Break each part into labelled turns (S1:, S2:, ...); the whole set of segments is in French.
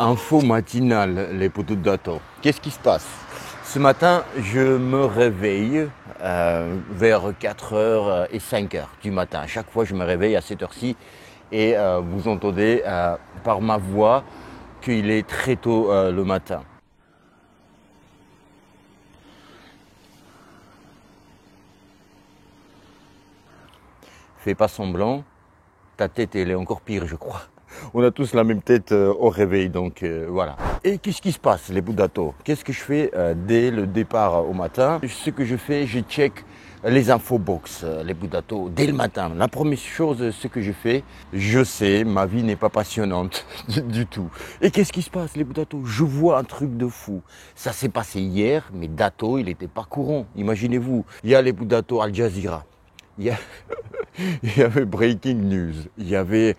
S1: Info matinale, les poteaux de gâteau. Qu'est-ce qui se passe? Ce matin, je me réveille vers 4h et 5h du matin. À chaque fois, je me réveille à cette heure-ci et vous entendez par ma voix qu'il est très tôt le matin. Fais pas semblant, ta tête elle est encore pire, je crois. On a tous la même tête au réveil, donc voilà. Et qu'est-ce qui se passe, les bouts d'atomes? Qu'est-ce que je fais dès le départ au matin? Ce que je fais, je check les infobox, les bouts d'atomes, dès le matin. La première chose, ce que je fais, je sais, ma vie n'est pas passionnante du tout. Et qu'est-ce qui se passe, les bouts d'atomes? Je vois un truc de fou. Ça s'est passé hier, mais Dato, il n'était pas courant. Imaginez-vous, il y a les bouts d'atomes Al Jazeera. Il y avait Breaking News, il y avait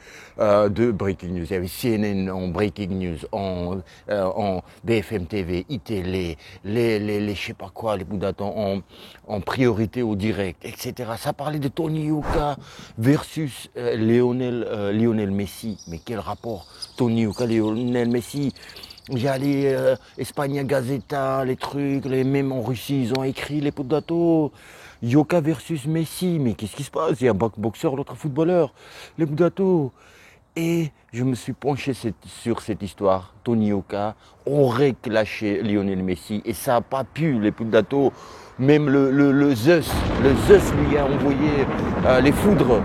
S1: deux Breaking News, il y avait CNN en Breaking News, en BFM TV, iTélé, les je sais pas quoi, les bouts d'atomes en priorité au direct, etc. Ça parlait de Tony Yoka versus Lionel Messi. Mais quel rapport, Tony Yoka, Lionel Messi? J'ai allé Espagne Gazeta, les trucs, même en Russie, ils ont écrit les pots d'atomes. Yoka versus Messi, mais qu'est-ce qui se passe? Il y a un boxeur, l'autre footballeur, les bouts d'atomes. Et je me suis penché sur cette histoire. Tony Yoka aurait clashé Lionel Messi et ça n'a pas pu, les bouts d'atomes. Même le Zeus lui a envoyé les foudres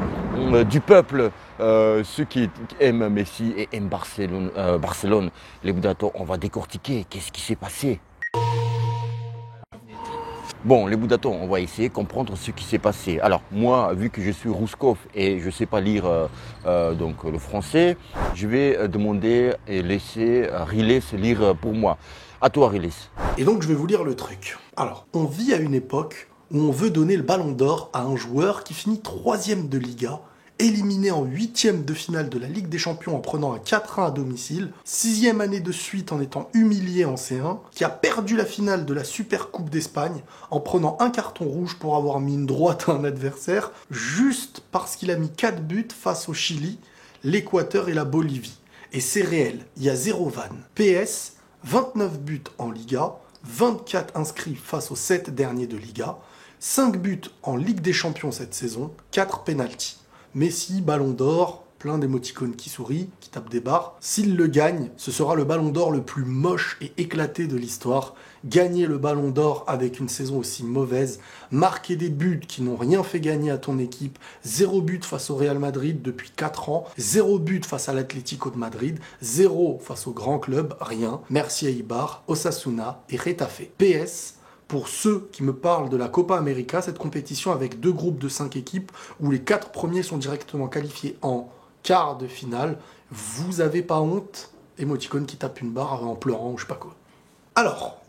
S1: du peuple. Ceux qui aiment Messi et aiment Barcelone, les bouts d'atomes, on va décortiquer. Qu'est-ce qui s'est passé? Bon, les bouts d'atomes, on va essayer de comprendre ce qui s'est passé. Alors, moi, vu que je suis Rouskov et je ne sais pas lire donc le français, je vais demander et laisser Riles lire pour moi. À toi, Riles.
S2: Et donc, je vais vous lire le truc. Alors, on vit à une époque où on veut donner le ballon d'or à un joueur qui finit 3e de Liga, éliminé en 8e de finale de la Ligue des Champions en prenant un 4-1 à domicile, 6e année de suite en étant humilié en C1, qui a perdu la finale de la Super Coupe d'Espagne en prenant un carton rouge pour avoir mis une droite à un adversaire, juste parce qu'il a mis 4 buts face au Chili, l'Équateur et la Bolivie. Et c'est réel, il y a 0 vanne. PS, 29 buts en Liga, 24 inscrits face aux 7 derniers de Liga, 5 buts en Ligue des Champions cette saison, 4 pénaltys. Messi, ballon d'or, plein d'émoticônes qui sourient, qui tapent des barres. S'il le gagne, ce sera le ballon d'or le plus moche et éclaté de l'histoire. Gagner le ballon d'or avec une saison aussi mauvaise, marquer des buts qui n'ont rien fait gagner à ton équipe, 0 but face au Real Madrid depuis 4 ans, 0 but face à l'Atlético de Madrid, 0 face au grand club, rien. Merci à Eibar, Osasuna et Retafe. PS, pour ceux qui me parlent de la Copa América, cette compétition avec 2 groupes de 5 équipes où les 4 premiers sont directement qualifiés en quart de finale, vous avez pas honte? Émoticône qui tape une barre en pleurant ou je sais pas quoi. Alors,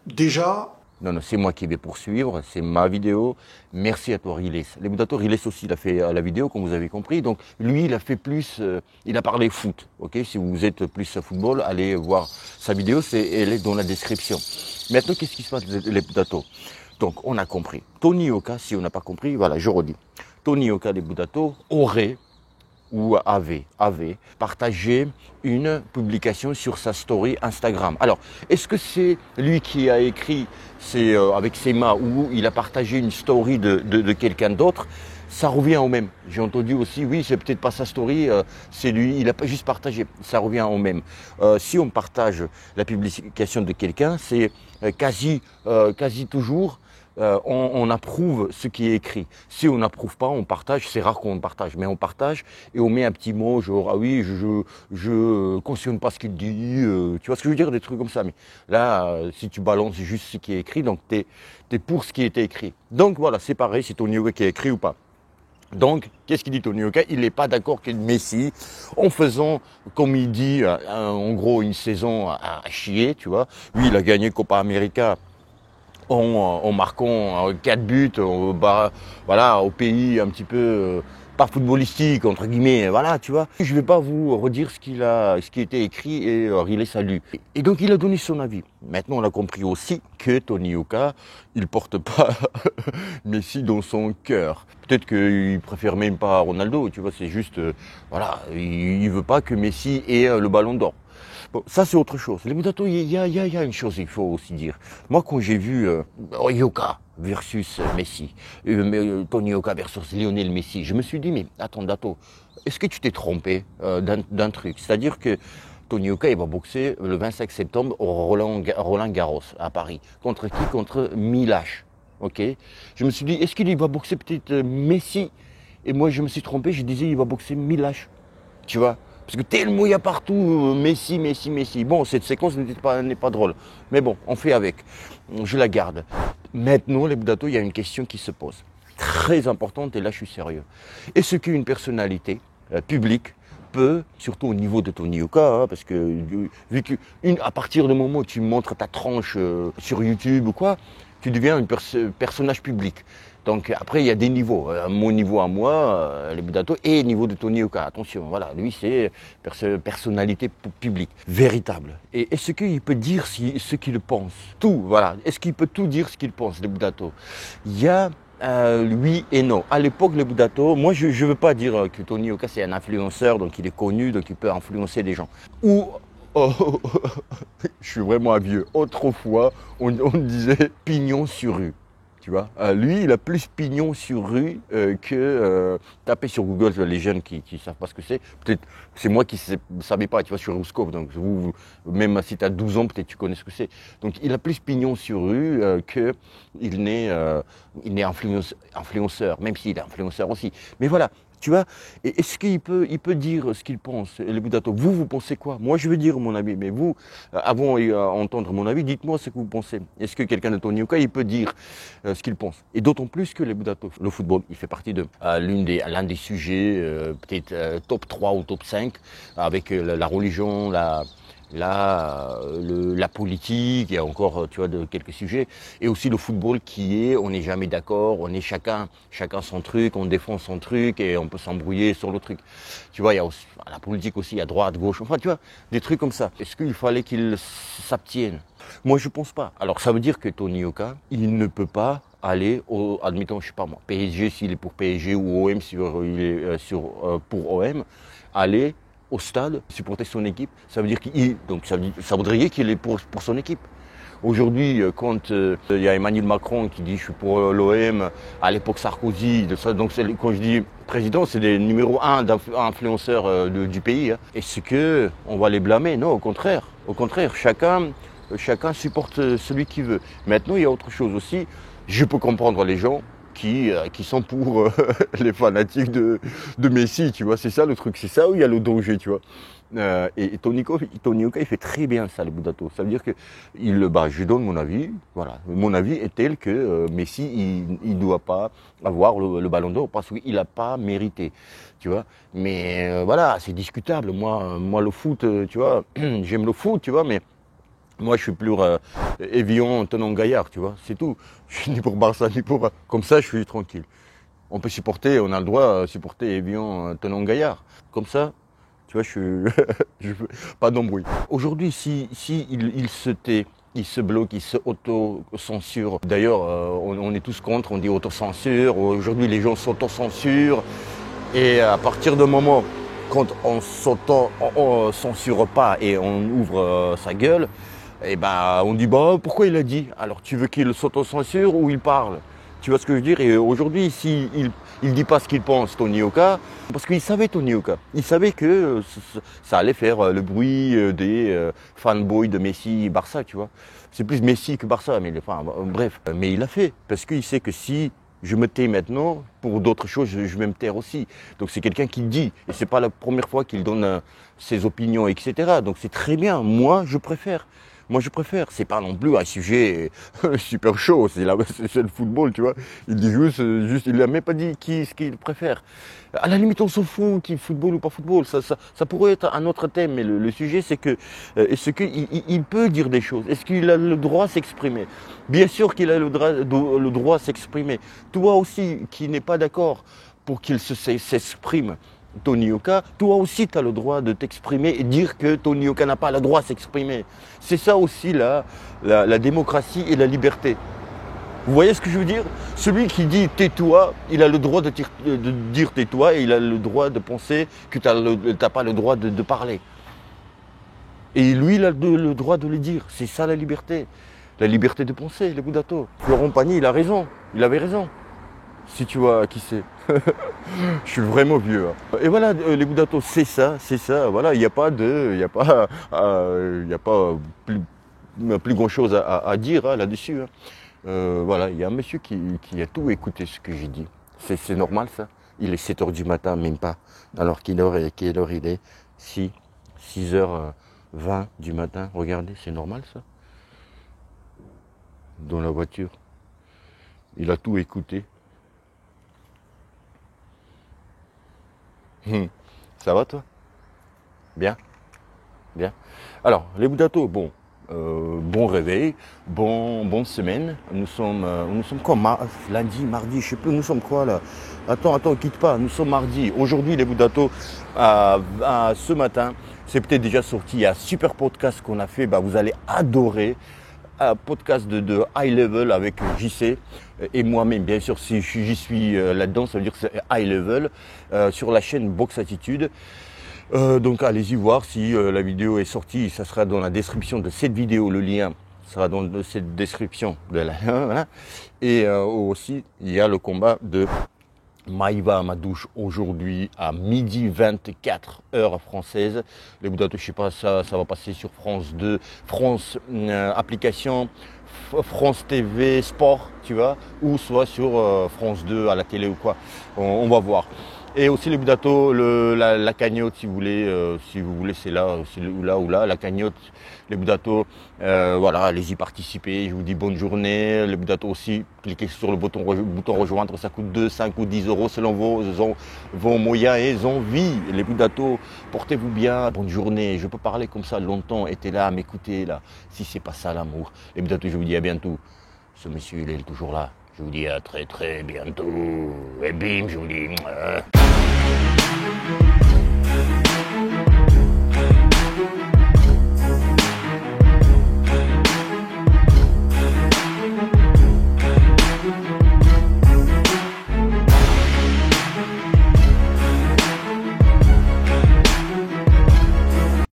S2: déjà...
S1: Non, c'est moi qui vais poursuivre, c'est ma vidéo. Merci à toi, Riles. Les bouts d'atomes, Riles aussi, il a fait la vidéo, comme vous avez compris. Donc, lui, il a fait plus, il a parlé foot. Ok, si vous êtes plus football, allez voir sa vidéo, elle est dans la description. Maintenant, qu'est-ce qui se passe, les bouts d'atomes? Donc, on a compris. Tony Yoka, si on n'a pas compris, voilà, je redis. Tony Yoka, les bouts d'atomes, aurait ou avait partagé une publication sur sa story Instagram. Alors, est-ce que c'est lui qui a écrit avec ses mains ou il a partagé une story de quelqu'un d'autre? Ça revient au même. J'ai entendu aussi, oui, c'est peut-être pas sa story, c'est lui, il n'a pas juste partagé. Ça revient au même. Si on partage la publication de quelqu'un, c'est quasi toujours on approuve ce qui est écrit. Si on n'approuve pas, on partage. C'est rare qu'on partage, mais on partage et on met un petit mot genre ah oui, je cautionne pas ce qu'il dit. Tu vois ce que je veux dire, des trucs comme ça. Mais là, si tu balances juste ce qui est écrit, donc t'es pour ce qui était écrit. Donc voilà, c'est pareil, c'est Tony Yoka qui a écrit ou pas. Donc, qu'est-ce qu'il dit Tony Yoka? Il n'est pas d'accord que Messi, en faisant, comme il dit, en gros, une saison à chier, tu vois. Lui, il a gagné Copa América en marquant 4 buts voilà, au pays un petit peu pas footballistique entre guillemets, voilà, tu vois. Je vais pas vous redire ce qui a été écrit et Riles a lu. Et donc il a donné son avis. Maintenant on a compris aussi que Tony Yoka, il porte pas Messi dans son cœur. Peut-être qu'il préfère même pas Ronaldo, tu vois, c'est juste voilà, il veut pas que Messi ait le ballon d'or. Bon, ça c'est autre chose. Les Budato, il y a une chose qu'il faut aussi dire. Moi, quand j'ai vu Yoka versus Messi, Tony Yoka versus Lionel Messi, je me suis dit, mais attends, Dato, est-ce que tu t'es trompé d'un truc? C'est-à-dire que Tony Yoka, il va boxer le 25 septembre au Roland Garros à Paris. Contre qui? Contre Milash. Ok. Je me suis dit, est-ce qu'il va boxer peut-être Messi? Et moi, je me suis trompé, je disais, il va boxer Milash. Tu vois? Parce que tellement il y a partout Messi. Bon, cette séquence n'est pas drôle. Mais bon, on fait avec. Je la garde. Maintenant, les Budato, il y a une question qui se pose. Très importante, et là, je suis sérieux. Est-ce qu'une personnalité publique peut, surtout au niveau de Tony Yoka, parce que vu à partir du moment où tu montres ta tranche sur YouTube ou quoi, tu deviens un personnage public. Donc après, il y a des niveaux. Mon niveau à moi, les Budato, et le niveau de Tony Yoka. Attention, voilà, lui, c'est personnalité publique, véritable. Et est-ce qu'il peut dire ce qu'il pense? Tout, voilà. Est-ce qu'il peut tout dire ce qu'il pense, les Budato? Il y a oui et non. À l'époque, les Budato, moi, je ne veux pas dire que Tony Yoka, c'est un influenceur, donc il est connu, donc il peut influencer des gens. Ou... je suis vraiment un vieux. Autrefois, on disait pignon sur rue. Tu vois, lui, il a plus pignon sur rue que taper sur Google les jeunes qui ne savent pas ce que c'est. Peut-être c'est moi qui ne savais pas, tu vois, sur Ruscov. Donc, même si tu as 12 ans, peut-être tu connais ce que c'est. Donc, il a plus pignon sur rue qu'il n'est influenceur, même s'il est influenceur aussi. Mais voilà. Tu vois, et est-ce qu'il peut dire ce qu'il pense, les Budato? Vous pensez quoi? Moi, je veux dire mon avis, mais vous, avant d'entendre mon avis, dites-moi ce que vous pensez. Est-ce que quelqu'un de Tony Yoka, il peut dire ce qu'il pense? Et d'autant plus que les Budato, le football, il fait partie de l'un des sujets, peut-être top 3 ou top 5, avec la religion, la politique, il y a encore, tu vois, quelques sujets, et aussi le football on n'est jamais d'accord, on est chacun son truc, on défend son truc, et on peut s'embrouiller sur le truc. Tu vois, il y a aussi, la politique aussi, il y a droite, gauche, enfin, tu vois, des trucs comme ça. Est-ce qu'il fallait qu'il s'abtienne? Moi, je pense pas. Alors, ça veut dire que Tony Yoka, il ne peut pas aller admettons, je sais pas moi, PSG, s'il est pour PSG, ou OM, s'il est pour OM, aller au stade, supporter son équipe, ça veut dire ça voudrait dire qu'il est pour son équipe. Aujourd'hui, quand il y a Emmanuel Macron qui dit je suis pour l'OM, à l'époque Sarkozy, donc quand je dis président, c'est les numéro 1 d'influenceurs du pays. Hein. Est-ce que on va les blâmer? Non, au contraire. Au contraire, chacun supporte celui qu'il veut. Maintenant, il y a autre chose aussi. Je peux comprendre les gens qui sont pour les fanatiques de Messi, tu vois, c'est ça le truc, c'est ça où il y a le danger, tu vois. Et Tony Yoka, il fait très bien ça, les Budato. Ça veut dire que je donne mon avis, voilà. Mon avis est tel que Messi, il ne doit pas avoir le ballon d'or parce qu'il n'a pas mérité, tu vois. Mais voilà, c'est discutable. Moi, le foot, tu vois, j'aime le foot, tu vois, mais moi, je suis plus Evian, Tenon Gaillard, tu vois, c'est tout. Je suis ni pour Barça, ni pour... Comme ça, je suis tranquille. On a le droit de supporter Evian, Tenon Gaillard. Comme ça, tu vois, je veux pas d'embrouille. Aujourd'hui, il se tait, il se bloque, il se auto-censure. D'ailleurs, on est tous contre, on dit auto-censure. Aujourd'hui, les gens s'auto-censurent. Et à partir d'un moment, quand on s'auto-censure pas et on ouvre sa gueule, et ben on dit pourquoi il a dit? Alors tu veux qu'il s'auto-censure ou il parle? Tu vois ce que je veux dire? Et aujourd'hui, s'il ne dit pas ce qu'il pense, Tony Yoka, parce qu'il savait Tony Yoka, il savait que ça allait faire le bruit des fanboys de Messi et Barça, tu vois. C'est plus Messi que Barça, mais bref. Mais il l'a fait, parce qu'il sait que si je me tais maintenant, pour d'autres choses, je vais me taire aussi. Donc c'est quelqu'un qui dit, et c'est pas la première fois qu'il donne ses opinions, etc. Donc c'est très bien, moi je préfère. C'est pas non plus un sujet super chaud, c'est le football, tu vois. Il dit juste il n'a même pas dit ce qu'il préfère. À la limite, on s'en fout, qui football ou pas football, ça pourrait être un autre thème, mais le sujet c'est que, est-ce qu'il peut dire des choses? Est-ce qu'il a le droit de s'exprimer? Bien sûr qu'il a le droit de s'exprimer. Toi aussi, qui n'es pas d'accord pour qu'il s'exprime, Tony Yoka, toi aussi tu as le droit de t'exprimer et dire que Tony Yoka n'a pas le droit de s'exprimer. C'est ça aussi la démocratie et la liberté. Vous voyez ce que je veux dire? Celui qui dit tais-toi, il a le droit de dire tais-toi et il a le droit de penser que tu n'as pas le droit de parler. Et lui, il a le droit de le dire. C'est ça la liberté. La liberté de penser, les Boudato. Florent Pagny, il a raison. Il avait raison. Si tu vois qui c'est. Je suis vraiment vieux. Hein. Et voilà, les Boudato, c'est ça. Voilà, il n'y a pas plus grand chose à dire hein, là-dessus. Hein. Voilà, il y a un monsieur qui a tout écouté ce que j'ai dit. C'est normal ça. Il est 7h du matin, même pas. Alors quelle heure il est 6h20 du matin. Regardez, c'est normal ça. Dans la voiture. Il a tout écouté. Ça va toi? Bien? Bien. Alors, les Boudato, bon. Bon réveil, bonne semaine. Nous sommes quoi? Lundi, mardi, je sais plus, nous sommes quoi là? Attends, quitte pas, nous sommes mardi. Aujourd'hui, les Boudato, ce matin, c'est peut-être déjà sorti. Il y a un super podcast qu'on a fait, vous allez adorer. Un podcast de high level avec JC et moi-même, bien sûr, si j'y suis là-dedans, ça veut dire que c'est high level sur la chaîne Box Attitude. Donc allez-y voir si la vidéo est sortie, ça sera dans la description de cette vidéo, le lien sera dans cette description de la voilà. Et aussi il y a le combat de Maïva Amadouche aujourd'hui à 12h24 heure française. Les Boudato, je sais pas, ça va passer sur France 2, France application, France TV Sport, tu vois, ou soit sur France 2 à la télé ou quoi. On va voir. Et aussi les Boudato, la cagnotte, si vous voulez, c'est là ou là, la cagnotte, les Boudato, voilà, allez-y participer. Je vous dis bonne journée. Les Boudato aussi, cliquez sur le bouton rejoindre, ça coûte 2, 5 ou 10 euros selon vos moyens et envies. Les Boudato, portez-vous bien, bonne journée. Je peux parler comme ça longtemps, et là à m'écouter là, si c'est pas ça l'amour. Les Boudato, je vous dis à bientôt. Ce monsieur, il est toujours là. Je vous dis à très très bientôt. Et bim, je vous dis.